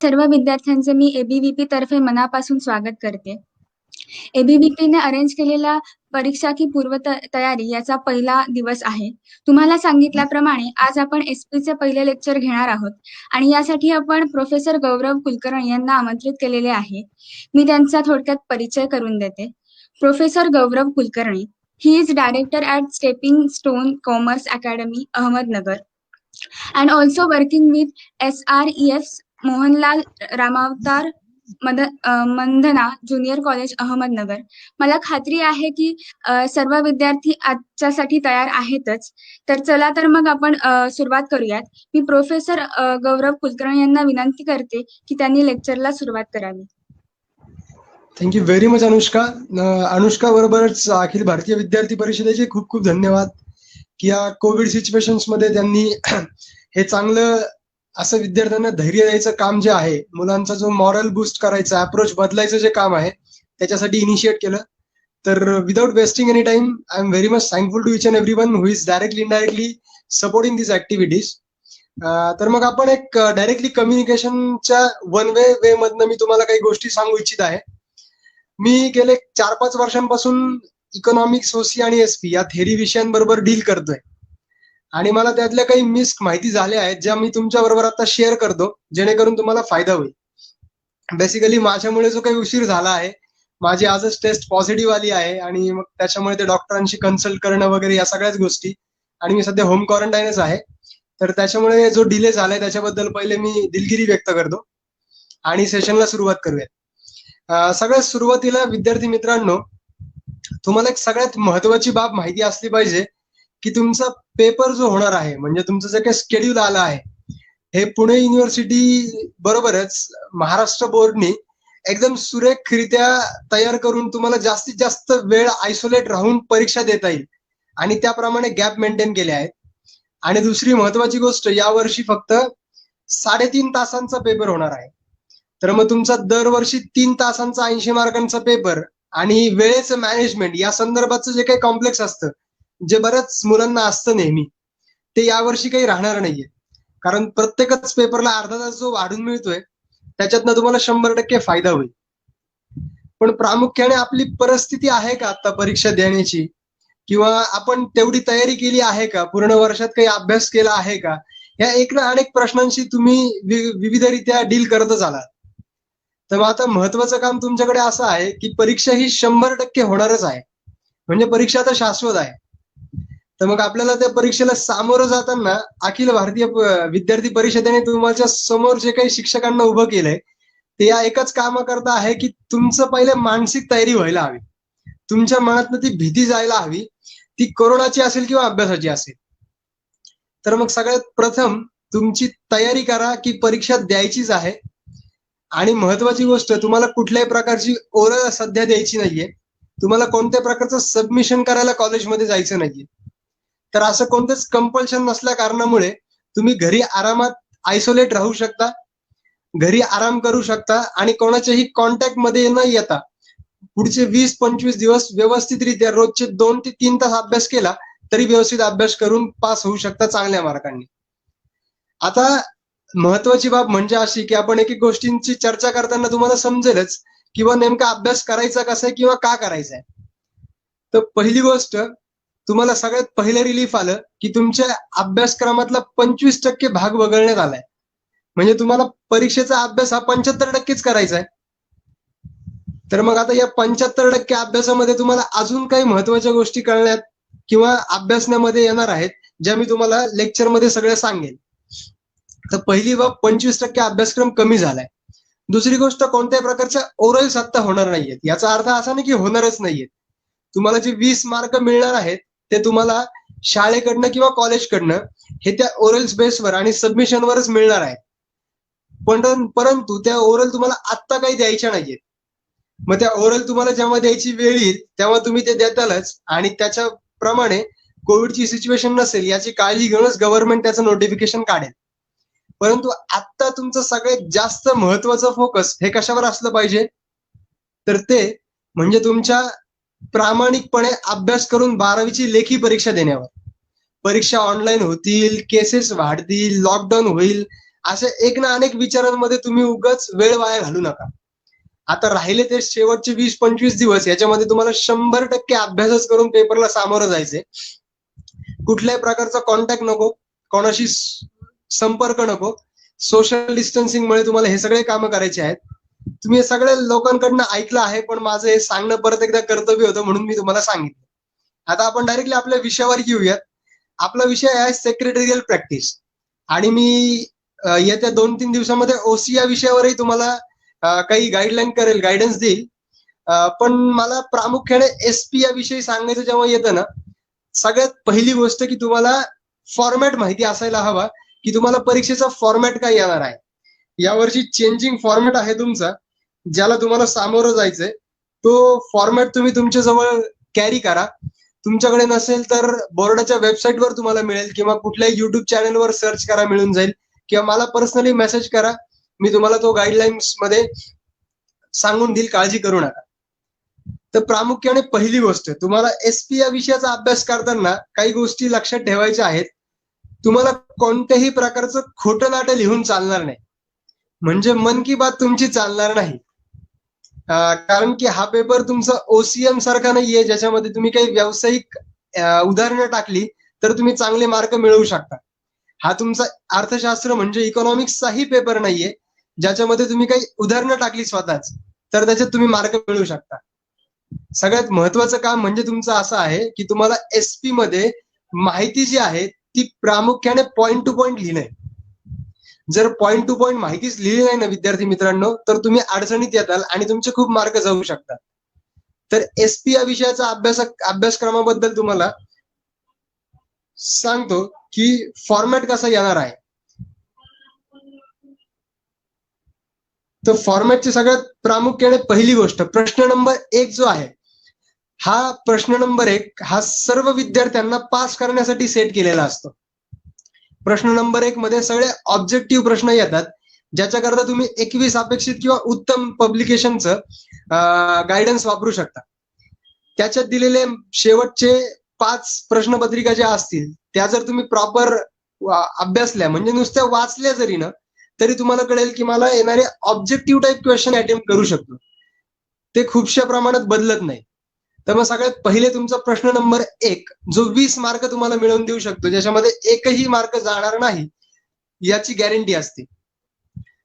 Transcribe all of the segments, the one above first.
सर्व विद्यार्थ्यांचे मी एबीव्हीपी तर्फे मनापासून स्वागत करते. एबीव्हीपीने अरेंज केलेला परीक्षा की पूर्व तयारी याचा पहिला दिवस आहे. तुम्हाला सांगितल्याप्रमाणे आज आपण एसपीचे पहिले लेक्चर घेणार आहोत आणि यासाठी आपण प्रोफेसर गौरव कुलकर्णी यांना आमंत्रित केलेले आहे. मी त्यांचा थोडक्यात परिचय करून देते. Professor Gaurav Kulkarni, he is director at stepping stone commerce academy, Ahmednagar, and also working with SREF Mohanlal Ramavatar Mandhana junior college Ahmednagar. मला खात्री आहे की सर्व विद्यार्थी आजच्यासाठी तयार आहेतच. तर चला तर मग आपण सुरुवात करूयात. मी प्रोफेसर गौरव कुलकर्णी यांना विनंती करते की त्यांनी लेक्चरला सुरुवात करावी. Thank you very much Anushka. Anushka बरोबरच अखिल भारतीय विद्यार्थी परिषदेचे खूप खूप धन्यवाद की या कोविड सिच्युएशन्स मध्ये त्यांनी हे चांगलं असं विद्यार्थ्यांना धैर्य द्यायचं काम जे आहे, मुलांचा जो मॉरल बूस्ट करायचा, अप्रोच बदलायचं जे काम आहे त्याच्यासाठी इनिशिएट केलं. तर without wasting any time, I am very much thankful to each and every one who is directly indirectly supporting this activities. तर मग आपण एक डायरेक्टली कम्युनिकेशनच्या वन वे मधनं मी तुम्हाला काही गोष्टी सांगू इच्छित आहे. मी गेले 4-5 वर्षांपासून इकॉनॉमिक्स, सोसी आणि एसपी या थेरी विषयांबरोबर डील करतोय आणि मला त्यातल्या काही माहिती झाल्या आहेत ज्या मी तुमच्या बरोबर आता शेअर करतो, जेणेकरून तुम्हाला फायदा होईल. बेसिकली माझ्यामुळे जो काही उशीर झाला आहे, माझी आजच टेस्ट पॉझिटिव्ह आली आहे आणि मग त्याच्यामुळे ते डॉक्टरांशी कन्सल्ट करणं वगैरे या सगळ्याच गोष्टी, आणि मी सध्या होम क्वारंटाईनच आहे. तर त्याच्यामुळे जो डिले झालाय त्याच्याबद्दल पहिले मी दिलगिरी व्यक्त करतो आणि सेशनला सुरुवात करूयात. सगळ्यात सुरुवातीला विद्यार्थी मित्रांनो, तुम्हाला एक सगळ्यात महत्वाची बाब माहिती असली पाहिजे की तुमचा पेपर जो होणार आहे, म्हणजे तुमचं जे काही शेड्यूल आलं आहे, हे पुणे युनिव्हर्सिटी बरोबरच महाराष्ट्र बोर्डनी एकदम सुरेखरित्या तयार करून तुम्हाला जास्तीत जास्त वेळ आयसोलेट राहून परीक्षा देता येईल आणि त्याप्रमाणे गॅप मेंटेन केले आहेत. आणि दुसरी महत्वाची गोष्ट, यावर्षी फक्त 3.5 तासांचा पेपर होणार आहे. तर मग तुमचा दरवर्षी 3 तासांचा 80 मार्कांचा पेपर आणि वेळेचं मॅनेजमेंट या संदर्भाचं जे काही कॉम्प्लेक्स असतं, जे बऱ्याच मुलांना असतं नेहमी, ते यावर्षी काही राहणार नाहीये. कारण प्रत्येकच पेपरला अर्धा तास जो वाढून मिळतोय त्याच्यातनं तुम्हाला 100% फायदा होईल. पण प्रामुख्याने आपली परिस्थिती आहे का आता परीक्षा देण्याची, किंवा आपण तेवढी तयारी केली आहे का, पूर्ण वर्षात काही अभ्यास केला आहे का, या एक ना अनेक प्रश्नांशी तुम्ही विविधरित्या डील करतच आलात. तर मग आता महत्वाचं काम तुमच्याकडे असं आहे की परीक्षा ही 100% होणारच आहे, म्हणजे परीक्षा आता शाश्वत आहे. तर मग आपल्याला त्या परीक्षेला सामोरं जाताना अखिल भारतीय विद्यार्थी परिषदेने तुमच्या समोर जे काही शिक्षकांना उभं केलंय, ते या एकच कामाकरता आहे की तुमचं पहिले मानसिक तयारी व्हायला हवी, तुमच्या मनातनं ती भीती जायला हवी, ती कोरोनाची असेल किंवा अभ्यासाची असेल. तर मग सगळ्यात प्रथम तुमची तयारी करा की परीक्षा द्यायचीच आहे. आणि महत्वाची गोष्ट, तुम्हाला कुठल्याही प्रकारची ओरल सध्या द्यायची नाहीये, तुम्हाला कोणत्या प्रकारचं सबमिशन करायला कॉलेजमध्ये जायचं नाहीये. तर असं कोणतंच कंपल्शन नसल्या कारणामुळे तुम्ही घरी आरामात आयसोलेट राहू शकता, घरी आराम करू शकता आणि कोणाच्याही कॉन्टॅक्ट मध्ये न येता पुढचे 20-25 दिवस व्यवस्थितरित्या रोजचे 2 ते 3 तास अभ्यास केला तरी व्यवस्थित अभ्यास करून पास होऊ शकता चांगल्या मार्कांनी. आता महत्वाची बाब म्हणजे अशी की आपण एक एक गोष्टींची चर्चा करताना तुम्हाला समजेलच किंवा नेमका अभ्यास करायचा कसा आहे किंवा का करायचा आहे. तर पहिली गोष्ट, तुम्हाला सगळ्यात पहिलं रिलीफ आलं की तुमच्या अभ्यासक्रमातला 25% भाग वगळण्यात आलाय. म्हणजे तुम्हाला परीक्षेचा अभ्यास हा 75%च करायचा आहे. तर मग आता या 75% अभ्यासामध्ये तुम्हाला अजून काही महत्वाच्या गोष्टी कळण्यात किंवा अभ्यासण्यामध्ये येणार आहेत, ज्या मी तुम्हाला लेक्चरमध्ये सगळ्या सांगेन. तर पहिली बाब, 25% अभ्यासक्रम कमी झालाय. दुसरी गोष्ट, कोणत्याही प्रकारच्या ओरल्स आता होणार नाहीयेत. याचा अर्थ असा नाही की होणारच नाहीयेत. तुम्हाला जे 20 मार्क मिळणार आहेत ते तुम्हाला शाळेकडनं किंवा कॉलेजकडनं हे त्या ओरल्स बेसवर आणि सबमिशनवरच मिळणार आहे. परंतु त्या ओरल तुम्हाला आत्ता काही द्यायच्या नाहीयेत. मग त्या ओरल तुम्हाला जेव्हा द्यायची वेळ येईल तेव्हा तुम्ही ते देतालच, आणि त्याच्याप्रमाणे कोविडची सिच्युएशन नसेल याची काळजी घेऊनच गव्हर्नमेंट त्याचं नोटिफिकेशन काढेल. परंतु आता तुमचं सगळ्यात जास्त महत्वाचं फोकस हे कशावर असलं पाहिजे, तर ते म्हणजे तुमच्या प्रामाणिकपणे अभ्यास करून 12वीची लेखी परीक्षा देण्यावर. परीक्षा ऑनलाईन होतील, केसेस वाढतील, लॉकडाऊन होईल, अशा एक ना अनेक विचारांमध्ये तुम्ही उगाच वेळ वाया घालू नका. आता राहिले ते शेवटचे 20-25 दिवस, याच्यामध्ये तुम्हाला 100% अभ्यासच करून पेपरला सामोरं जायचंय. कुठल्याही प्रकारचा कॉन्टॅक्ट नको, कोणाशी संपर्क नको. सोशल डिस्टन्सिंगमुळे तुम्हाला हे सगळे कामं करायचे आहेत. तुम्ही हे सगळ्या लोकांकडनं ऐकलं आहे, पण माझं हे सांगणं परत एकदा कर्तव्य होतं म्हणून मी तुम्हाला सांगितलं. आता आपण डायरेक्टली आपल्या विषयावर येऊयात. आपला विषय आहे सेक्रेटरियल प्रॅक्टिस, आणि मी येत्या 2-3 दिवसामध्ये ओसी या विषयावरही तुम्हाला काही गाईडलाईन करेल, गायडन्स देईल. पण मला प्रामुख्याने एसपी या विषयी सांगायचं जेव्हा येतं ना, सगळ्यात पहिली गोष्ट की तुम्हाला फॉर्मॅट माहिती असायला हवा, की तुम्हाला परीक्षेचा फॉर्मॅट काय येणार आहे. यावर्षी चेंजिंग फॉर्मॅट आहे तुमचा, ज्याला तुम्हाला सामोरं जायचंय. तो फॉर्मॅट तुम्ही तुमच्या जवळ कॅरी करा. तुमच्याकडे नसेल तर बोर्डाच्या वेबसाईटवर तुम्हाला मिळेल, किंवा कुठल्याही युट्यूब चॅनलवर सर्च करा, मिळून जाईल, किंवा मला पर्सनली मेसेज करा, मी तुम्हाला तो गाईडलाईन्स मध्ये सांगून देईल, काळजी करू नका. तर प्रामुख्याने पहिली गोष्ट, तुम्हाला एसपी या विषयाचा अभ्यास करताना काही गोष्टी लक्षात ठेवायच्या आहेत. तुम्हाला कोणत्याही प्रकारचं खोटं नाटं लिहून चालणार नाही, म्हणजे मन की बात तुमची चालणार नाही. कारण की हा पेपर तुमचा ओसीएम सारखा नाहीये, ज्याच्यामध्ये तुम्ही काही व्यावसायिक उदाहरणं टाकली तर तुम्ही चांगले मार्क मिळवू शकता. हा तुमचा अर्थशास्त्र म्हणजे इकॉनॉमिक्सचाही पेपर नाहीये, ज्याच्यामध्ये तुम्ही काही उदाहरणं टाकली स्वतःच तर त्याच्यात तुम्ही मार्क मिळवू शकता. सगळ्यात महत्वाचं काम म्हणजे तुमचं असं आहे की तुम्हाला एसपी मध्ये माहिती जी आहे ती प्रामुख्याने पॉइंट टू पॉइंट लिहिणं. जर पॉइंट टू पॉइंट माहितीच लिहिली नाही ना विद्यार्थी मित्रांनो, तर तुम्ही अडचणीत येताल आणि तुमचे खूप मार्क जाऊ शकतात. तर एसपी या विषयाचा अभ्यासक्रमाबद्दल तुम्हाला सांगतो की फॉर्मॅट कसा येणार आहे. तर फॉर्मॅटची सगळ्यात प्रामुख्याने पहिली गोष्ट, प्रश्न नंबर 1 जो आहे, हा प्रश्न नंबर 1 हा सर्व विद्यार्थ्यांना पास करण्यासाठी सेट केलेला असतो. प्रश्न नंबर 1 मध्ये सगळे ऑब्जेक्टिव्ह प्रश्न येतात, ज्याच्याकरता तुम्ही 21 अपेक्षित किंवा उत्तम पब्लिकेशनचं गायडन्स वापरू शकता. त्याच्यात दिलेले शेवटचे 5 प्रश्नपत्रिका ज्या असतील त्या जर तुम्ही प्रॉपर अभ्यासल्या, म्हणजे नुसत्या वाचल्या जरी ना, तरी तुम्हाला कळेल की मला येणारे ऑब्जेक्टिव्ह टाईप क्वेश्चन अटेम्प्ट करू शकतो. ते खूपशा प्रमाणात बदलत नाही. तर मग सगळ्यात पहिले तुमचा प्रश्न नंबर 1 जो 20 मार्क तुम्हाला मिळवून देऊ शकतो, ज्याच्यामध्ये एकही मार्क जाणार नाही याची गॅरंटी असते.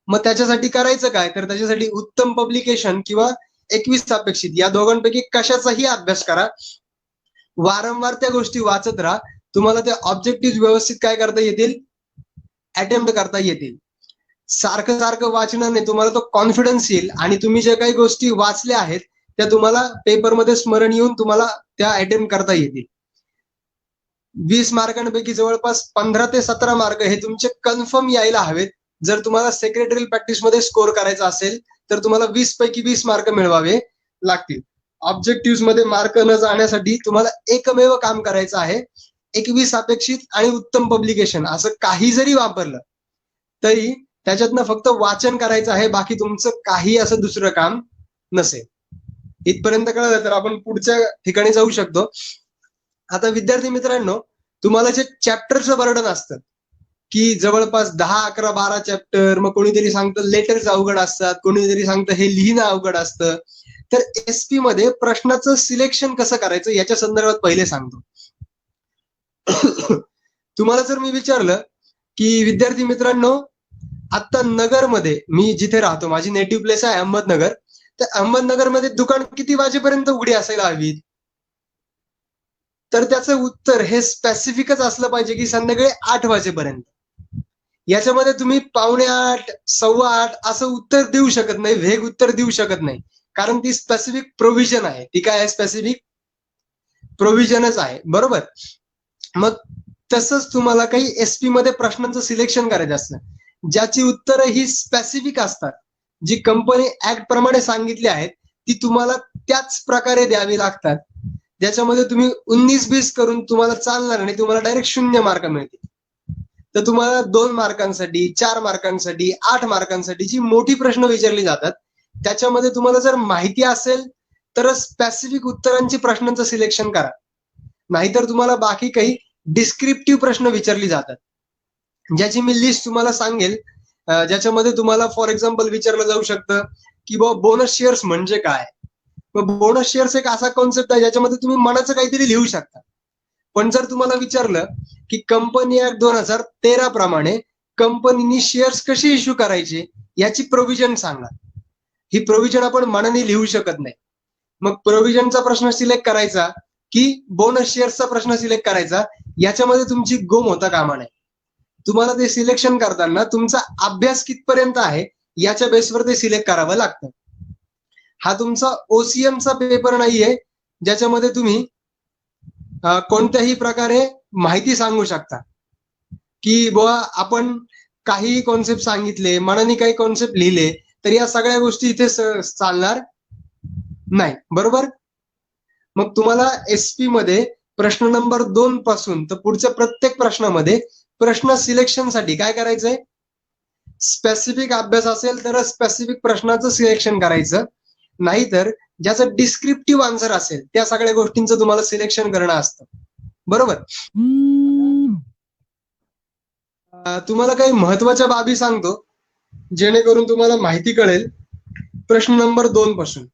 मग त्याच्यासाठी करायचं काय, तर त्याच्यासाठी उत्तम पब्लिकेशन किंवा 21 अपेक्षित या दोघांपैकी कशाचाही अभ्यास करा. वारंवार त्या गोष्टी वाचत राहा. तुम्हाला ते ऑब्जेक्टिव्ह व्यवस्थित काय करता येतील, अटेम्प्ट करता येतील. सारखं सारखं वाचनाने तुम्हाला तो कॉन्फिडन्स येईल आणि तुम्ही जे काही गोष्टी वाचल्या आहेत त्या तुम्हाला पेपरमध्ये स्मरण येऊन तुम्हाला त्या अटेम्प्ट करता येतील. 20 मार्कांपैकी जवळपास 15 ते 17 मार्क हे तुमचे कन्फर्म यायला हवेत. जर तुम्हाला सेक्रेटरियल प्रॅक्टिस मध्ये स्कोर करायचा असेल तर तुम्हाला 20 पैकी 20 मार्क मिळवावे लागतील. ऑब्जेक्टिव्ह मध्ये मार्क न जाण्यासाठी तुम्हाला एकमेव काम करायचं आहे, 21 अपेक्षित आणि उत्तम पब्लिकेशन असं काही जरी वापरलं तरी त्याच्यातनं फक्त वाचन करायचं आहे, बाकी तुमचं काही असं दुसरं काम नसेल. इथपर्यंत कळलं तर आपण पुढच्या ठिकाणी जाऊ शकतो. आता विद्यार्थी मित्रांनो, तुम्हाला जे चॅप्टरचं बर्डन असतं की जवळपास 10, 11, 12 चॅप्टर, मग कोणीतरी सांगतं लेटर्स अवघड असतात, कोणीतरी सांगतं हे लिहिणं अवघड असतं. तर एसपी मध्ये प्रश्नाचं सिलेक्शन कसं करायचं याच्या संदर्भात पहिले सांगतो. तुम्हाला जर मी विचारलं की विद्यार्थी मित्रांनो, आता नगरमध्ये मी जिथे राहतो, माझी नेटिव्ह प्लेस आहे अहमदनगर, तर अहमदनगरमध्ये दुकान किती वाजेपर्यंत उघडी असायला हवीत, तर त्याचं उत्तर हे स्पेसिफिकच असलं पाहिजे की संध्याकाळी 8 वाजेपर्यंत. याच्यामध्ये तुम्ही 7:45, 7:15 असं उत्तर देऊ शकत नाही, वेग उत्तर देऊ शकत नाही, कारण ती स्पेसिफिक प्रोव्हिजन आहे. ती काय आहे, स्पेसिफिक प्रोव्हिजनच आहे, बरोबर. मग तसंच तुम्हाला काही एसपी मध्ये प्रश्नांचं सिलेक्शन करायचं असतं, ज्याची उत्तरं ही स्पेसिफिक असतात, जी कंपनी ऍक्ट प्रमाणे सांगितली आहेत ती तुम्हाला त्याच प्रकारे द्यावी लागतात. ज्याच्यामध्ये तुम्ही 19-20 करून तुम्हाला चालणार नाही, तुम्हाला डायरेक्ट 0 मार्क मिळतील. तर तुम्हाला 2 मार्कांसाठी, 4 मार्कांसाठी, 8 मार्कांसाठी जी मोठी प्रश्न विचारली जातात त्याच्यामध्ये तुम्हाला जर माहिती असेल तर स्पेसिफिक उत्तरांची प्रश्नांचं सिलेक्शन करा, नाहीतर तुम्हाला बाकी काही डिस्क्रिप्टिव्ह प्रश्न विचारली जातात, ज्याची मी लिस्ट तुम्हाला सांगेल ज्याच्यामध्ये तुम्हाला फॉर एक्झाम्पल विचारलं जाऊ शकतं की बाबा बोनस शेअर्स म्हणजे काय. मग बोनस शेअर्स एक असा कॉन्सेप्ट आहे ज्याच्यामध्ये तुम्ही मनाचं काहीतरी लिहू शकता. पण जर तुम्हाला विचारलं की कंपनी ऍक्ट 2013 प्रमाणे कंपनीनी शेअर्स कशी इश्यू करायचे याची प्रोव्हिजन सांगा, ही प्रोव्हिजन आपण मनाने लिहू शकत नाही. मग प्रोव्हिजनचा प्रश्न सिलेक्ट करायचा की बोनस शेअर्सचा प्रश्न सिलेक्ट करायचा, याच्यामध्ये तुमची गोम होता कामा नये. तुम्हाला ते सिलेक्शन करताना तुमचा अभ्यास कितपर्यंत आहे याच्या बेसवर ते सिलेक्ट करावं लागतं. हा तुमचा ओसीएमचा पेपर नाहीये ज्याच्यामध्ये तुम्ही कोणत्याही प्रकारे माहिती सांगू शकता की बुवा आपण काही कॉन्सेप्ट सांगितले, मनाने काही कॉन्सेप्ट लिहिले, तर या सगळ्या गोष्टी इथे चालणार नाही. बरोबर. मग तुम्हाला एसपी मध्ये प्रश्न नंबर 2 पासून तर पुढच्या प्रत्येक प्रश्नामध्ये प्रश्न सिलेक्शनसाठी काय करायचंय, स्पेसिफिक अभ्यास असेल तर स्पेसिफिक प्रश्नाचं सिलेक्शन करायचं, नाहीतर ज्याचं डिस्क्रिप्टिव्ह आन्सर असेल त्या सगळ्या गोष्टींचं तुम्हाला सिलेक्शन करणं असतं. बरोबर. तुम्हाला काही महत्वाच्या बाबी सांगतो जेणेकरून तुम्हाला माहिती कळेल. प्रश्न नंबर 2 पासून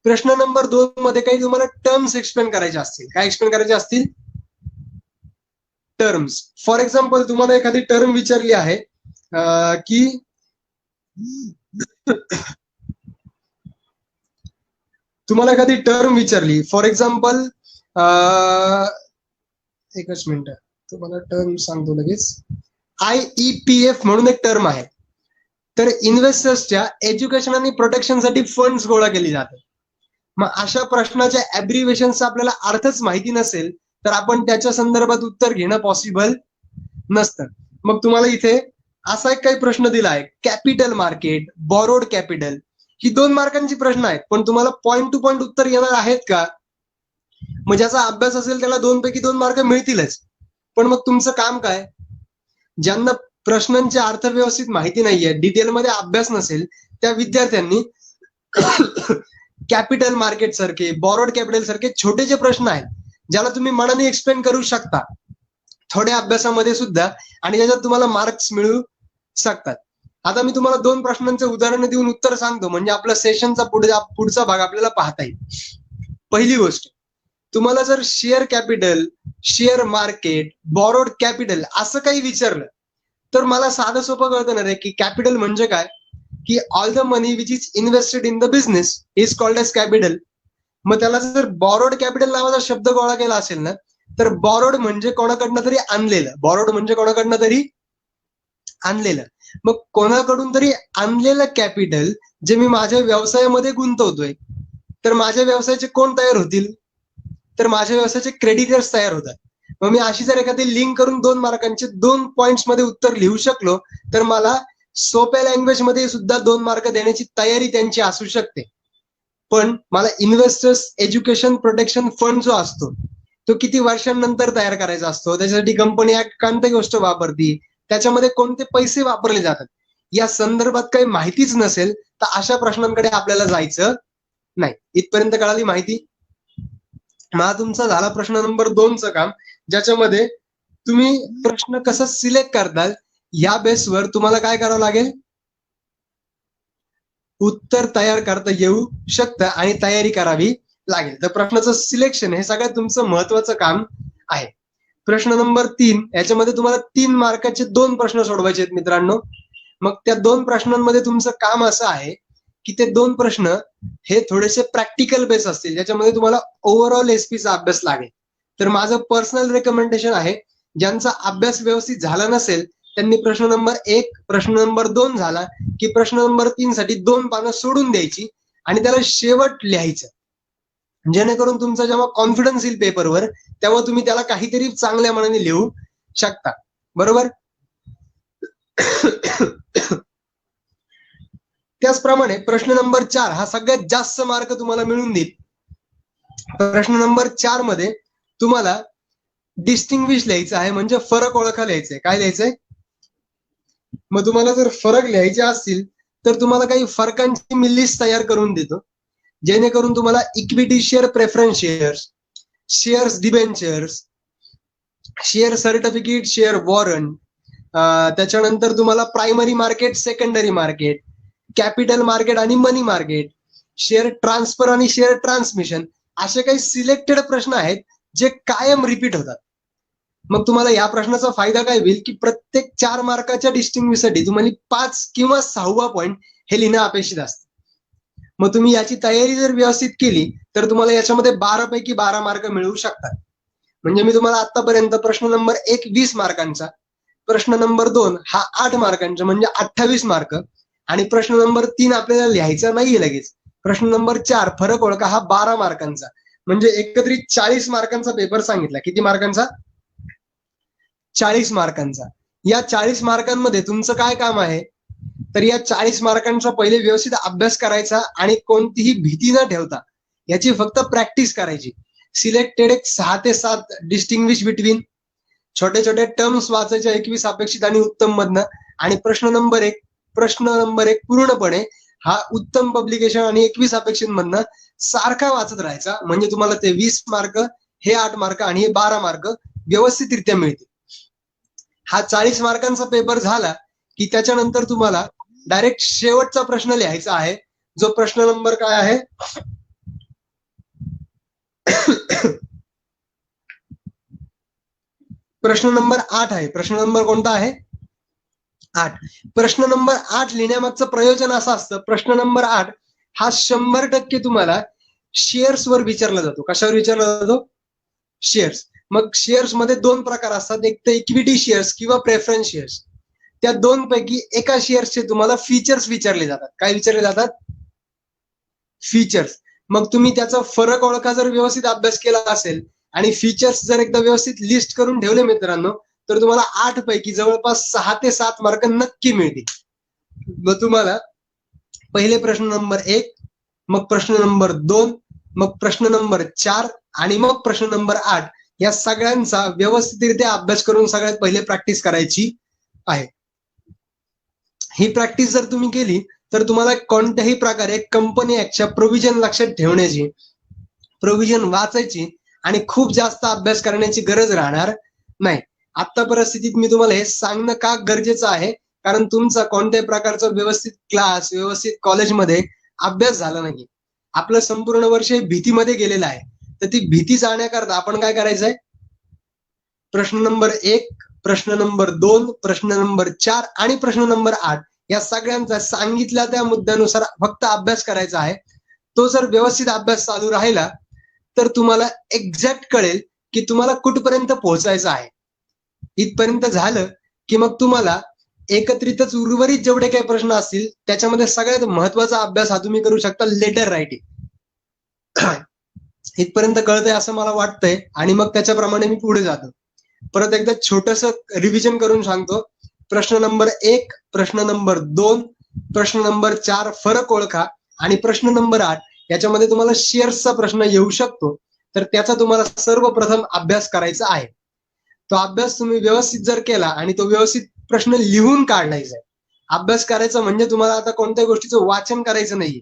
प्रश्न नंबर 2 मध्ये काही तुम्हाला टर्म्स एक्सप्लेन करायचे असतील. काय एक्सप्लेन करायचे असतील? टर्म्स. फॉर एक्झाम्पल तुम्हाला एखादी टर्म विचारली आहे की तुम्हाला एखादी टर्म विचारली, फॉर एक्झाम्पल एकच मिनिट तुम्हाला टर्म सांगतो लगेच. IEPF म्हणून एक टर्म आहे. तर इन्व्हेस्टर्सच्या एज्युकेशन आणि प्रोटेक्शनसाठी फंड्स गोळा केली जातात. मग अशा प्रश्नाच्या ऍब्रिव्हिएशनचा आपल्याला अर्थच माहिती नसेल तर आपण त्याच्या संदर्भात उत्तर घेणं पॉसिबल नसतं. मग तुम्हाला इथे असा एक काही प्रश्न दिला आहे, कॅपिटल मार्केट, बॉरोड कॅपिटल, ही 2 मार्कांची प्रश्न आहेत. पण तुम्हाला पॉइंट टू पॉइंट उत्तर येणार आहेत का? मग ज्याचा अभ्यास असेल त्याला 2 पैकी 2 मार्क मिळतीलच. पण मग तुमचं काम काय, ज्यांना प्रश्नांची अर्थव्यवस्थित माहिती नाहीये, डिटेलमध्ये अभ्यास नसेल, त्या विद्यार्थ्यांनी कॅपिटल मार्केट सारखे, बॉरोड कॅपिटल सारखे छोटे जे प्रश्न आहेत ज्याला तुम्ही मनाने एक्सप्लेन करू शकता थोड्या अभ्यासामध्ये सुद्धा, आणि ज्याच्यात तुम्हाला मार्क्स मिळू शकतात. आता मी तुम्हाला 2 प्रश्नांचे उदाहरण देऊन उत्तर सांगतो, म्हणजे आपल्या सेशनचा पुढचा भाग आपल्याला पाहता येईल. पहिली गोष्ट, तुम्हाला जर share capital, share market, borrowed capital असं काही विचारलं तर मला साधं सोपं कळतं ना रे की कॅपिटल म्हणजे काय, की all the money which is invested in the business is called as capital. मग त्याला जर बॉरोड कॅपिटल नावाचा शब्द गोळा केला असेल ना, तर बॉरोड म्हणजे कोणाकडनं तरी आणलेलं, बॉरोड म्हणजे कोणाकडनं तरी आणलेलं. मग कोणाकडून तरी आणलेलं कॅपिटल जे मी माझ्या व्यवसायामध्ये गुंतवतोय, तर माझ्या व्यवसायाचे कोण तयार होतील, तर माझ्या व्यवसायाचे क्रेडिटर्स तयार होतात. मग मी अशी जर एखादी लिंक करून 2 मार्कांचे 2 पॉइंट्स मध्ये उत्तर लिहू शकलो तर मला सोप्या लँग्वेज मध्ये सुद्धा 2 मार्क देण्याची तयारी त्यांची असू शकते. पण मला इन्व्हेस्टर्स एज्युकेशन प्रोटेक्शन फंड जो असतो तो किती वर्षांनंतर तयार करायचा असतो, त्याच्यासाठी कंपनी ऍक्ट कोणती गोष्ट वापरती, त्याच्यामध्ये कोणते पैसे वापरले जातात, या संदर्भात काही माहितीच नसेल तर अशा प्रश्नांकडे आपल्याला जायचं नाही. इथपर्यंत कळाली माहिती? मग तुमचा झाला प्रश्न नंबर 2चं काम, ज्याच्यामध्ये तुम्ही प्रश्न कसा सिलेक्ट करताल या बेसवर तुम्हाला काय करावं लागेल, उत्तर तयार करता येऊ शकतं आणि तयारी करावी लागेल. तर प्रश्नाचं सिलेक्शन हे सगळ्यात तुमचं महत्वाचं काम आहे. प्रश्न नंबर 3, याच्यामध्ये तुम्हाला 3 मार्काचे 2 प्रश्न सोडवायचे आहेत मित्रांनो. मग त्या 2 प्रश्नांमध्ये तुमचं काम असं आहे की ते 2 प्रश्न हे थोडेसे प्रॅक्टिकल बेस असतील, ज्याच्यामध्ये तुम्हाला ओव्हरऑल एसपीचा अभ्यास लागेल. तर माझं पर्सनल रेकमेंडेशन आहे, ज्यांचा अभ्यास व्यवस्थित झाला नसेल त्यांनी प्रश्न नंबर 1, प्रश्न नंबर 2 झाला की प्रश्न नंबर 3 साठी 2 पानं सोडून द्यायची आणि त्याला शेवट लिहायचं, जेणेकरून तुमचा जेव्हा कॉन्फिडन्स येईल पेपरवर तेव्हा तुम्ही त्याला काहीतरी चांगल्या मनाने लिहू शकता. बरोबर. त्याचप्रमाणे प्रश्न नंबर 4 हा सगळ्यात जास्त मार्क तुम्हाला मिळून देईल. प्रश्न नंबर 4 मध्ये तुम्हाला डिस्टिंग्विश लिहायचं आहे, म्हणजे फरक ओळखा लिहायचंय. काय लिहायचंय? मग तुम्हाला जर फरक लिहायचे असतील तर तुम्हाला काही फरकांची मी लिस्ट तयार करून देतो, जेणेकरून तुम्हाला equity share preference shares, shares debentures, share certificate, share warrant, त्याच्यानंतर तुम्हाला primary market, secondary market, capital market आणि मनी मार्केट, शेअर ट्रान्सफर आणि शेअर ट्रान्समिशन, असे काही सिलेक्टेड प्रश्न आहेत जे कायम रिपीट होतात. मग तुम्हाला या प्रश्नाचा फायदा काय होईल की प्रत्येक 4 मार्काच्या डिस्टिंग्विशसाठी तुम्हाला 5 किंवा 6वा पॉईंट हे लिहिणं अपेक्षित असतं. मग तुम्ही याची तयारी जर व्यवस्थित केली तर तुम्हाला याच्यामध्ये 12 पैकी 12 मार्क मिळू शकतात. म्हणजे मी तुम्हाला आतापर्यंत प्रश्न नंबर 1 20 मार्कांचा, प्रश्न नंबर 2 हा 8 मार्कांचा म्हणजे 28 मार्क, आणि प्रश्न नंबर 3 आपल्याला लिहायचा नाहीये लगेच, प्रश्न नंबर 4 फरक ओळखा हा 12 मार्कांचा, म्हणजे एकत्रित 40 मार्कांचा पेपर सांगितला. किती मार्कांचा? 40 मार्कांचा. या 40 मार्कांमध्ये तुमचं काय काम आहे, तर या 40 मार्कांचा पहिले व्यवस्थित अभ्यास करायचा आणि कोणतीही भीती न ठेवता याची फक्त प्रॅक्टिस करायची. सिलेक्टेड एक 6 ते 7 डिस्टिंग्विश बिटवीन, छोटे छोटे टर्म्स वाचायचे 21 अपेक्षित आणि उत्तम मधनं, आणि प्रश्न नंबर 1 पूर्णपणे हा उत्तम पब्लिकेशन आणि 21 अपेक्षित मधनं सारखा वाचत राहायचा. म्हणजे तुम्हाला ते 20 मार्क, हे 8 मार्क आणि हे 12 मार्क व्यवस्थितरित्या मिळतील. हा 40 मार्कांचा पेपर झाला की त्याच्यानंतर तुम्हाला डायरेक्ट शेवटचा प्रश्न लिहायचा आहे, जो प्रश्न नंबर काय आहे प्रश्न नंबर 8 आहे. प्रश्न नंबर कोणता आहे? 8. प्रश्न नंबर 8 लिहिण्यामागचं प्रयोजन असं असतं, प्रश्न नंबर 8 हा 100% तुम्हाला शेअर्स वर विचारला जातो. कशावर विचारला जातो? शेअर्स. मग शेअर्स मध्ये 2 प्रकार असतात, एक तर इक्विटी शेअर्स किंवा प्रेफरन्स शेअर्स. त्या 2 पैकी एका शेअर्सचे तुम्हाला फीचर्स विचारले जातात. काय विचारले जातात? फीचर्स. मग तुम्ही त्याचा फरक ओळखा जर व्यवस्थित अभ्यास केला असेल आणि फीचर्स जर एकदा व्यवस्थित लिस्ट करून ठेवले मित्रांनो, तर तुम्हाला 8 पैकी जवळपास 6 ते 7 मार्क नक्की मिळतील. मग तुम्हाला पहिले प्रश्न नंबर 1, मग प्रश्न नंबर 2, मग प्रश्न नंबर 4 आणि मग प्रश्न नंबर 8 या सगळ्यांचा व्यवस्थितरित्या अभ्यास करून सगळ्यात पहिले प्रॅक्टिस करायची आहे. ही प्रॅक्टिस जर तुम्ही केली तर तुम्हाला कोणत्याही प्रकारे कंपनी ऍक्टच्या प्रोव्हिजन लक्षात ठेवण्याची, प्रोव्हिजन वाचायची आणि खूप जास्त अभ्यास करण्याची गरज राहणार नाही. आता परिस्थितीत मी तुम्हाला हे सांगणं का गरजेचं आहे, कारण तुमचा कोणत्याही प्रकारचा व्यवस्थित क्लास, व्यवस्थित कॉलेजमध्ये अभ्यास झाला नाही. आपलं संपूर्ण वर्ष भीतीमध्ये गेलेलं आहे. तर ती भीती जाण्याकरता आपण काय करायचंय? प्रश्न नंबर 1, प्रश्न नंबर 2, प्रश्न नंबर 4 आणि प्रश्न नंबर 8 या सगळ्यांचा सांगितल्या त्या मुद्द्यानुसार फक्त अभ्यास करायचा आहे. तो जर व्यवस्थित अभ्यास चालू राहिला तर तुम्हाला एक्झॅक्ट कळेल की तुम्हाला कुठपर्यंत पोहोचायचं आहे. इथपर्यंत झालं की मग तुम्हाला एकत्रितच उर्वरित जेवढे काही प्रश्न असतील त्याच्यामध्ये सगळ्यात महत्वाचा अभ्यास हा तुम्ही करू शकता, लेटर रायटिंग. इथपर्यंत कळतंय असं मला वाटतंय आणि मग त्याच्याप्रमाणे मी पुढे जातो. परत एकदा छोटस रिव्हिजन करून सांगतो. प्रश्न नंबर 1, प्रश्न नंबर 2, प्रश्न नंबर 4 फरक ओळखा आणि प्रश्न नंबर 8 याच्यामध्ये तुम्हाला शेअर्सचा प्रश्न येऊ शकतो. तर त्याचा तुम्हाला सर्वप्रथम अभ्यास करायचा आहे. तो अभ्यास तुम्ही व्यवस्थित जर केला आणि तो व्यवस्थित प्रश्न लिहून काढायचा आहे. अभ्यास करायचा म्हणजे तुम्हाला आता कोणत्या गोष्टीचं वाचन करायचं नाहीये.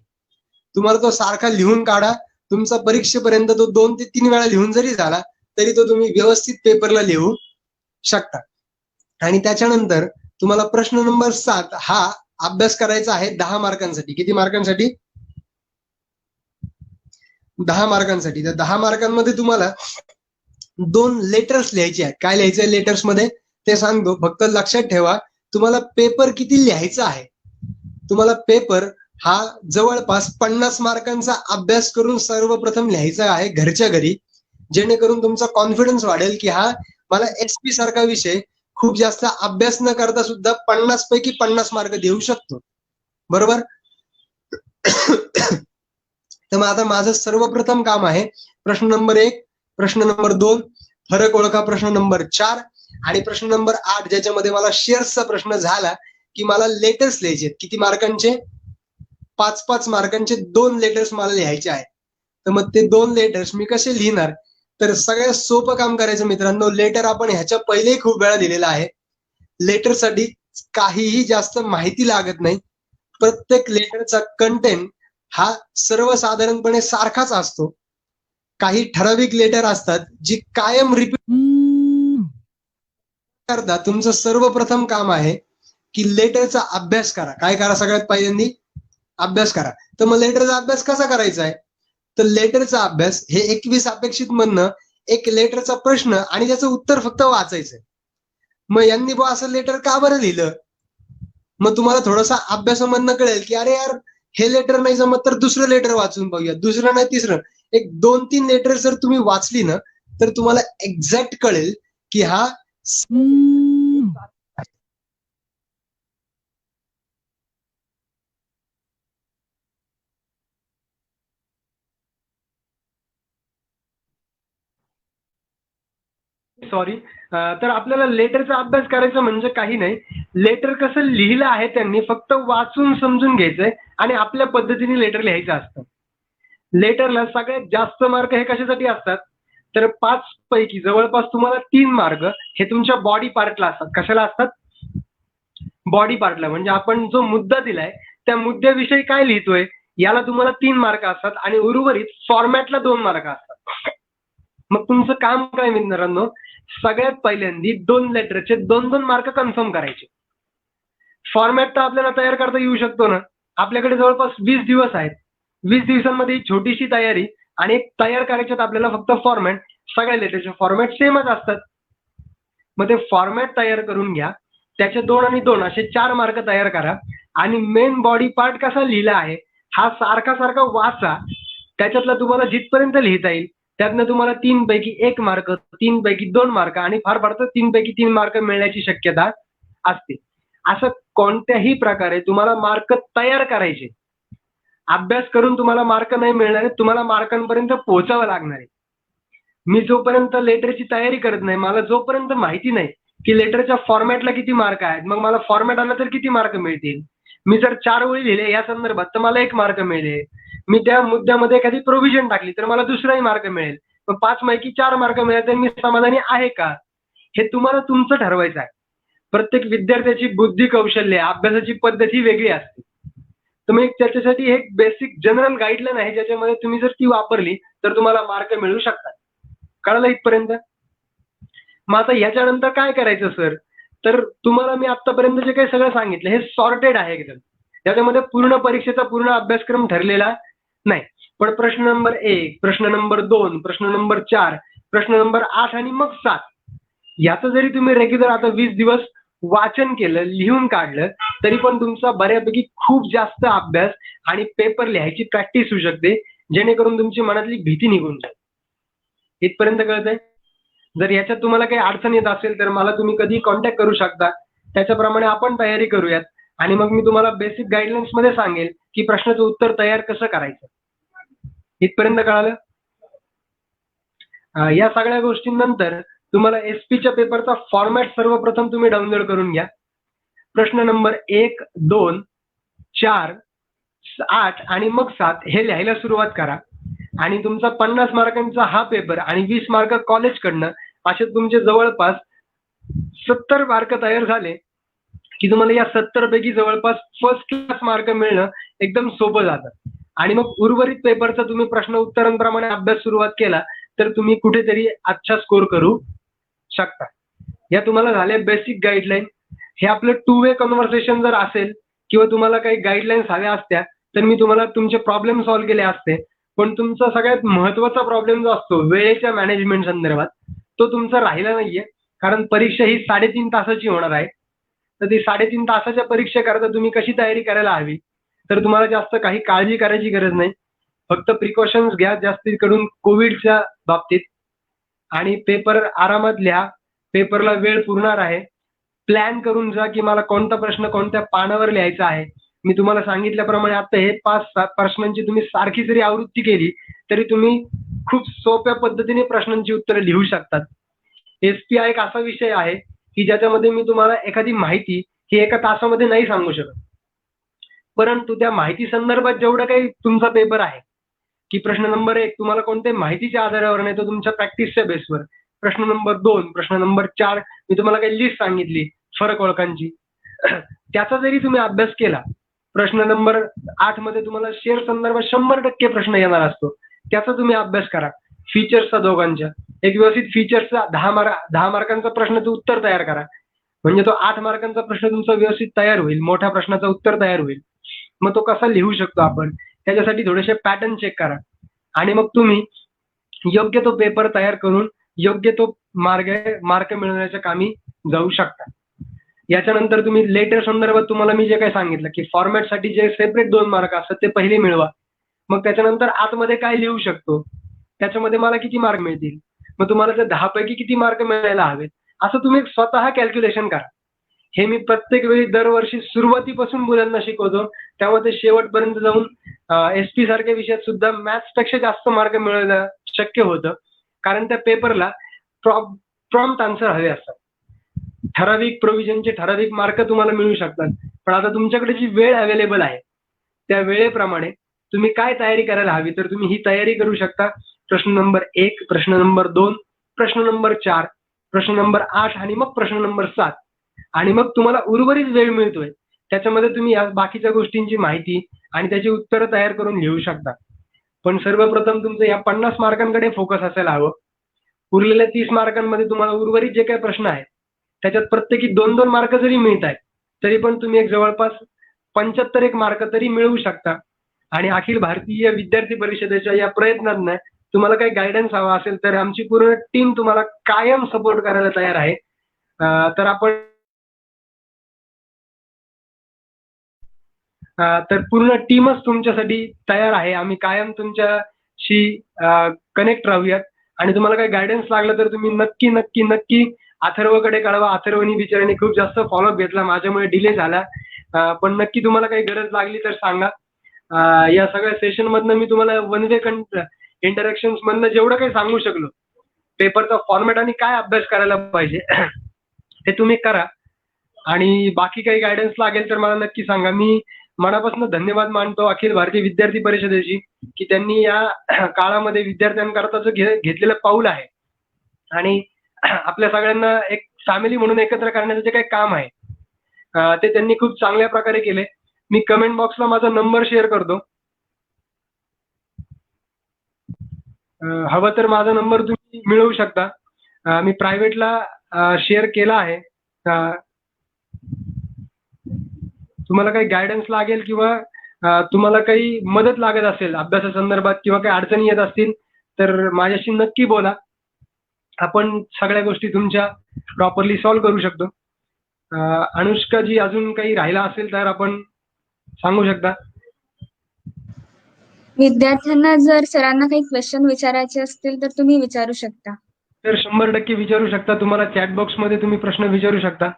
तुम्हाला तो सारखा लिहून काढा. तुमचा परीक्षेपर्यंत तो 2 ते 3 वेळा लिहून जरी झाला तरी तो तुम्ही व्यवस्थित पेपरला लिहू शकता. आणि त्याच्यानंतर तुम्हाला प्रश्न नंबर 7 हा अभ्यास करायचा आहे 10 मार्कांसाठी. किती मार्कांसाठी? 10 मार्कांसाठी. तर 10 मार्कांमध्ये तुम्हाला 2 लेटर्स लिहायचे आहेत. काय लिहायचं आहे लेटर्स मध्ये ते सांगतो, फक्त लक्षात ठेवा. तुम्हाला पेपर किती लिहायचा आहे? तुम्हाला पेपर हा जवळपास 50 मार्कांचा अभ्यास करून सर्वप्रथम लिहायचा आहे घरच्या घरी, जेणेकरून तुमचा कॉन्फिडन्स वाढेल की हा मला एसपी सारखा विषय खूप जास्त अभ्यास न करता सुद्धा 50 पैकी 50 मार्क देऊ शकतो. बरोबर? तर मग आता माझं सर्वप्रथम काम आहे प्रश्न नंबर 1, प्रश्न नंबर 2 फरक ओळखा, प्रश्न नंबर 4 आणि प्रश्न नंबर 8 ज्याच्यामध्ये मला शेअर्सचा प्रश्न झाला की मला लेटर्स लिहायचे. किती मार्कांचे? 5-5 मार्कांचे 2 लेटर्स मला लिहायचे आहेत. तर मग ते 2 लेटर्स मी कसे लिहिणार? तर सगळ्यात सोपं काम करायचं मित्रांनो. लेटर आपण ह्याच्या पहिलेही खूप वेळा दिलेला आहे. लेटरसाठी काहीही जास्त माहिती लागत नाही. प्रत्येक लेटरचा कंटेंट हा सर्वसाधारणपणे सारखाच असतो. काही ठराविक लेटर असतात जी कायम रिपीट करता तुमचं सर्वप्रथम काम आहे की लेटरचा अभ्यास करा. काय करा? सगळ्यात पहिल्यांदी अभ्यास करा. तर मग लेटरचा अभ्यास कसा करायचा आहे? तर लेटरचा अभ्यास हे 21 अपेक्षित मधनं एक लेटरचा प्रश्न आणि त्याचं उत्तर फक्त वाचायचंय. मग यांनी बुवा असं लेटर का बरं लिहिलं? मग तुम्हाला थोडासा अभ्यासामधनं कळेल की अरे यार, हे लेटर नाही जमत तर दुसरं लेटर वाचून बघूया, दुसरं नाही तिसरं. एक 2-3 लेटर जर तुम्ही वाचली ना तर तुम्हाला एक्झॅक्ट कळेल की हा सॉरी. तर आपल्याला लेटरचा अभ्यास करायचा म्हणजे काही नाही. लेटर कसं लिहिलं आहे त्यांनी फक्त वाचून समजून घ्यायचंय आणि आपल्या पद्धतीने लेटर लिहायचं असतं. लेटरला सगळ्यात जास्त मार्क हे कशासाठी असतात? तर 5 पैकी जवळपास तुम्हाला 3 मार्क हे तुमच्या बॉडी पार्टला असतात. कशाला असतात? बॉडी पार्टला. म्हणजे आपण जो मुद्दा दिलाय त्या मुद्द्याविषयी काय लिहितोय याला तुम्हाला 3 मार्क असतात आणि उर्वरित फॉर्मॅटला 2 मार्क असतात. मग तुमचं काम काय मित्रांनो? सगळ्यात पहिल्यांदी 2 लेटरचे 2-2 मार्क कन्फर्म करायचे. फॉर्मॅट तर आपल्याला तयार करता येऊ शकतो ना. आपल्याकडे जवळपास 20 दिवस आहेत. 20 दिवसांमध्ये ही छोटीशी तयारी आणि एक तयार करायच्यात आपल्याला फक्त फॉर्मॅट. सगळ्या लेटरचे फॉर्मॅट सेमच असतात. मग ते फॉर्मॅट तयार करून घ्या. त्याचे 2 आणि 2 असे 4 मार्क तयार करा आणि मेन बॉडी पार्ट कसा लिहिला आहे हा सारखा सारखा वाचा. त्याच्यातला तुम्हाला जिथपर्यंत लिहिता येईल त्यातनं तुम्हाला 3 पैकी 1 मार्क, 3 पैकी 2 मार्क आणि फार फार तर 3 पैकी 3 मार्क मिळण्याची शक्यता असते. असं कोणत्याही प्रकारे तुम्हाला मार्क तयार करायचे. अभ्यास करून तुम्हाला मार्क नाही मिळणार आहे, तुम्हाला मार्कांपर्यंत पोहोचावं लागणार आहे. मी जोपर्यंत लेटरची तयारी करत नाही, मला जोपर्यंत माहिती नाही की लेटरच्या फॉर्मॅटला किती मार्क आहेत, मग मला फॉर्मॅट आला तर किती मार्क मिळतील. मी जर 4 ओळी लिहिले या संदर्भात तर मला 1 मार्क मिळेल. मी त्या मुद्द्यामध्ये एखादी प्रोव्हिजन टाकली तर मला दुसराही मार्क मिळेल. मग 5 पैकी 4 मार्क मिळाले तर मी समाधानी आहे का? हे तुम्हाला तुमचं ठरवायचं आहे. प्रत्येक विद्यार्थ्याची बुद्धी कौशल्य, अभ्यासाची पद्धत ही वेगळी असते. तर मग त्याच्यासाठी एक बेसिक जनरल गाईडलाईन आहे ज्याच्यामध्ये तुम्ही जर ती वापरली तर तुम्हाला मार्क मिळू शकतात. कळलं इथपर्यंत? मग आता याच्यानंतर काय करायचं सर? तर तुम्हाला मी आतापर्यंत जे काही सगळं सांगितलं हे सॉर्टेड आहे एकदम. त्याच्यामध्ये पूर्ण परीक्षेचा पूर्ण अभ्यासक्रम ठरलेला नाही. पण प्रश्न नंबर 1, प्रश्न नंबर 2, प्रश्न नंबर 4, प्रश्न नंबर 8 आणि मग 7 याचं जरी तुम्ही रेग्युलर आता 20 दिवस वाचन केलं, लिहून काढलं तरी पण तुमचा बऱ्यापैकी खूप जास्त अभ्यास आणि पेपर लिहायची प्रॅक्टिस होऊ शकते, जेणेकरून तुमची मनातली भीती निघून जाईल. इथपर्यंत कळतंय? जर याच्यात तुम्हाला काही अडचण येत असेल तर मला तुम्ही कधी कॉन्टॅक्ट करू शकता. त्याच्याप्रमाणे आपण तयारी करूयात आणि मग मी तुम्हाला बेसिक गाईडलाईन्स मध्ये सांगेल की प्रश्नाचं उत्तर तयार कसं करायचं. इथपर्यंत कळालं? या सगळ्या गोष्टींनंतर तुम्हाला एसपीच्या पेपरचा फॉर्मॅट सर्वप्रथम तुम्ही डाउनलोड करून घ्या. प्रश्न नंबर 1, 2, 4, 8 आणि मग 7 हे लिहायला सुरुवात करा आणि तुमचा 50 मार्कांचा हा पेपर आणि 20 मार्क कॉलेजकडनं असे तुमचे जवळपास 70 मार्क तयार झाले की तुम्हाला या 70 पैकी जवळपास फर्स्ट क्लास मार्क मिळणं एकदम सोपं जातं. आणि मग उर्वरित पेपरचा तुम्ही प्रश्न उत्तरांप्रमाणे अभ्यास सुरुवात केला तर तुम्ही कुठेतरी अच्छा स्कोर करू शकता. या तुम्हाला झाले बेसिक गाईडलाईन. हे आपलं 2 वे कन्व्हर्सेशन जर असेल किंवा तुम्हाला काही गाईडलाईन्स हव्या असत्या तर मी तुम्हाला तुमचे प्रॉब्लेम सॉल्व्ह केले असते. पण तुमचा सगळ्यात महत्वाचा प्रॉब्लेम जो असतो वेळेच्या मॅनेजमेंट संदर्भात तो तुमचा राहिला नाहीये. कारण परीक्षा ही 3.5 तासाची होणार आहे. तर ती 3.5 तासाच्या परीक्षेकरता तुम्ही कशी तयारी करायला हवी? तर तुम्हाला जास्त काही काळजी करायची गरज नाही. फक्त प्रिकॉशन्स घ्या जास्ती करून कोविडच्या बाबतीत आणि पेपर आरामात लिहा. पेपरला वेळ पुरणार आहे. प्लॅन करून जा की मला कोणता प्रश्न कोणत्या पानावर लिहायचा आहे. मी तुम्हाला सांगितल्याप्रमाणे आता हे 5-7 प्रश्नांची तुम्ही सारखी जरी आवृत्ती केली तरी तुम्ही खूप सोप्या पद्धतीने प्रश्नांची उत्तरं लिहू शकतात. एसपी हा एक असा विषय आहे की ज्याच्यामध्ये मी तुम्हाला एखादी माहिती ही एका तासामध्ये नाही सांगू शकत. परंतु त्या माहिती संदर्भात जेवढं काही तुमचा पेपर आहे की प्रश्न नंबर 1 तुम्हाला कोणत्या माहितीच्या आधारावर नाही तो तुमच्या प्रॅक्टिसच्या बेसवर. प्रश्न नंबर 2, प्रश्न नंबर 4 मी तुम्हाला काही लिस्ट सांगितली फरक ओळखांची. त्याचा जरी तुम्ही अभ्यास केला. प्रश्न नंबर 8 मध्ये तुम्हाला शेअर संदर्भात 100% प्रश्न येणार असतो. त्याचा तुम्ही अभ्यास करा. फीचर्सचा दोघांच्या एक व्यवस्थित फीचर्सचा 10 मार्कांचा प्रश्नाचं उत्तर तयार करा. म्हणजे तो 8 मार्कांचा प्रश्न तुमचा व्यवस्थित तयार होईल, मोठ्या प्रश्नाचं उत्तर तयार होईल. मग तो कसा लिहू शकतो आपण, त्याच्यासाठी थोडेसे पॅटर्न चेक करा आणि मग तुम्ही योग्य तो पेपर तयार करून योग्य तो मार्क मिळवण्याच्या कामी जाऊ शकता. याच्यानंतर तुम्ही लेटर संदर्भात तुम्हाला मी जे काही सांगितलं, की फॉर्मॅटसाठी जे सेपरेट 2 मार्क असतात ते पहिले मिळवा. मग त्याच्यानंतर आतमध्ये काय लिहू शकतो, त्याच्यामध्ये मला किती मार्क मिळतील, मग तुम्हाला त्या 10 पैकी किती मार्क मिळायला हवेत, असं तुम्ही स्वतः कॅल्क्युलेशन करा. हे मी प्रत्येक वेळी दरवर्षी सुरुवातीपासून मुलांना शिकवतो. तेव्हा ते शेवटपर्यंत जाऊन एस-पी सारख्या विषयात सुद्धा मॅथ्सपेक्षा जास्त मार्क मिळवणं शक्य होतं. कारण त्या पेपरला प्रॉम्प्ट आन्सर हवे असतात. ठराविक प्रोव्हिजनचे ठराविक मार्क तुम्हाला मिळू शकतात. पण आता तुमच्याकडे जी वेळ अवेलेबल आहे, त्या वेळेप्रमाणे तुम्ही काय तयारी करायला हवी, तर तुम्ही ही तयारी करू शकता. प्रश्न नंबर 1, प्रश्न नंबर 2, प्रश्न नंबर 4, प्रश्न नंबर 8 आणि मग प्रश्न नंबर 7 आणि मग तुम्हाला उर्वरित वेळ मिळतोय, त्याच्यामध्ये तुम्ही या बाकीच्या गोष्टींची माहिती आणि त्याची उत्तरं तयार करून लिहू शकता. पण सर्वप्रथम तुमचं या 50 मार्कांकडे फोकस असायला हवं. उरलेल्या 30 मार्कांमध्ये तुम्हाला उर्वरित जे काही प्रश्न आहेत, त्याच्यात प्रत्येकी 2-2 मार्क जरी मिळतायत, तरी पण तुम्ही एक जवळपास 75 मार्क तरी मिळवू शकता. आणि अखिल भारतीय विद्यार्थी परिषदेच्या या प्रयत्नांना तुम्हाला काही गाईडन्स हवा असेल, तर आमची पूर्ण टीम तुम्हाला कायम सपोर्ट करायला तयार आहे. तर आपण तर पूर्ण टीमच तुमच्यासाठी तयार आहे. आम्ही कायम तुमच्याशी कनेक्ट राहूयात आणि तुम्हाला काही गाईडन्स लागलं तर तुम्ही नक्की, नक्की, नक्की अथर्वकडे कळवा. अथर्वनी बिचाऱ्याने खूप जास्त फॉलोअप घेतला. माझ्यामुळे डिले झाला. पण नक्की तुम्हाला काही गरज लागली तर सांगा. या सगळ्या सेशनमधनं मी तुम्हाला वन वे इंटरॅक्शन्समधनं जेवढं काही सांगू शकलो, पेपरचा फॉर्मॅट आणि काय अभ्यास करायला पाहिजे, ते तुम्ही करा. आणि बाकी काही गाईडन्स लागेल तर मला नक्की सांगा. मी मनापासून धन्यवाद मानतो अखिल भारतीय विद्यार्थी परिषदेची, की त्यांनी या काळामध्ये विद्यार्थ्यांकरताचं घेतलेलं पाऊल आहे आणि आपल्या सगळ्यांना एक फॅमिली म्हणून एकत्र करण्याचं जे काही काम आहे, ते त्यांनी खूप चांगल्या प्रकारे केले. मी कमेंट बॉक्सला माझा नंबर शेअर करतो. हवं तर माझा नंबर तुम्ही मिळवू शकता. मी प्रायव्हेटला शेअर केला आहे. तुम्हाला काही गाईडन्स लागेल किंवा तुम्हाला काही मदत लागत असेल अभ्यासासंदर्भात किंवा काही अडचणी येत असतील, तर माझ्याशी नक्की बोला. आपण सगळ्या गोष्टी तुमच्या प्रॉपरली सॉल्व्ह करू शकतो. अनुष्काजी अजून काही राहिला असेल तर आपण सांगू शकता. विद्यार्थ्यांना जर सरांना काही क्वेश्चन विचारायचे असतील तर तुम्ही विचारू शकता. तर 100% विचारू शकता. तुम्हाला चॅट बॉक्समध्ये तुम्ही प्रश्न विचारू शकता.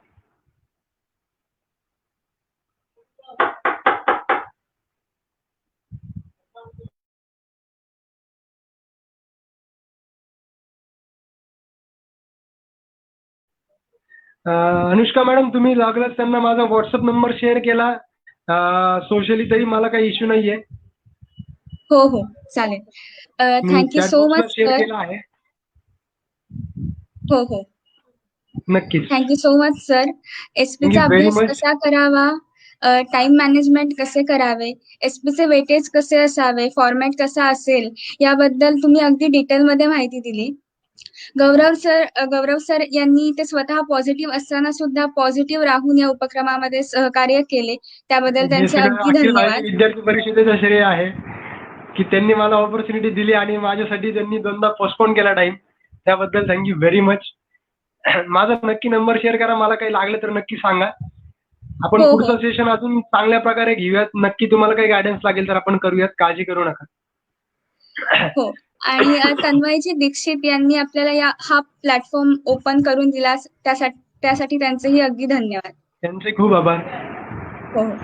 अनुष्का मॅडम, तुम्ही लागलाच त्यांना माझा व्हॉट्सअप नंबर शेअर केला सोशली, तरी मला काही इश्यू नाहीये. हो, हो. चालेल. मी थँक यू चॅट सो बॉक्सला मच शेअर सर. केला आहे. हो, हो. नक्कीच. Thank you so much sir. Thank एस-पीचा यू व्हेरी अभ्यास मच. कसा करावा, टाईम मॅनेजमेंट कसे करावे, एस-पीचे वेटेज कसे असावे, फॉर्मॅट कसा असेल, याबद्दल तुम्ही अगदी डिटेलमध्ये माहिती दिली. गौरव सर यांनी ते स्वतः पॉझिटिव्ह असताना सुद्धा पॉझिटिव्ह राहून या उपक्रमामध्ये सहकार्य केले. त्याबद्दल हे त्यांचे सगळं अगदी अखिल भारतीय धन्यवाद. विद्यार्थी परिषदेचं श्रेय आहे, की त्यांनी मला ऑपॉर्च्युनिटी दिली आणि माझ्यासाठी त्यांनी 2दा पोस्टपोन केला टाइम. त्याबद्दल थँक यू व्हेरी मच. माझा नक्की नंबर शेअर करा. मला काही लागलं तर नक्की सांगा. आपण हो, हो. पुढचं सेशन अजून चांगल्या प्रकारे घेऊयात. नक्की तुम्हाला काही गाईडन्स लागेल तर आपण करूयात. काळजी करू नका. हो. आणि तन्मयजी दीक्षित यांनी आपल्याला हा प्लॅटफॉर्म ओपन करून दिला, त्यासाठी त्यांचेही अगदी धन्यवाद. त्यांचे खूप आभार. हो, हो.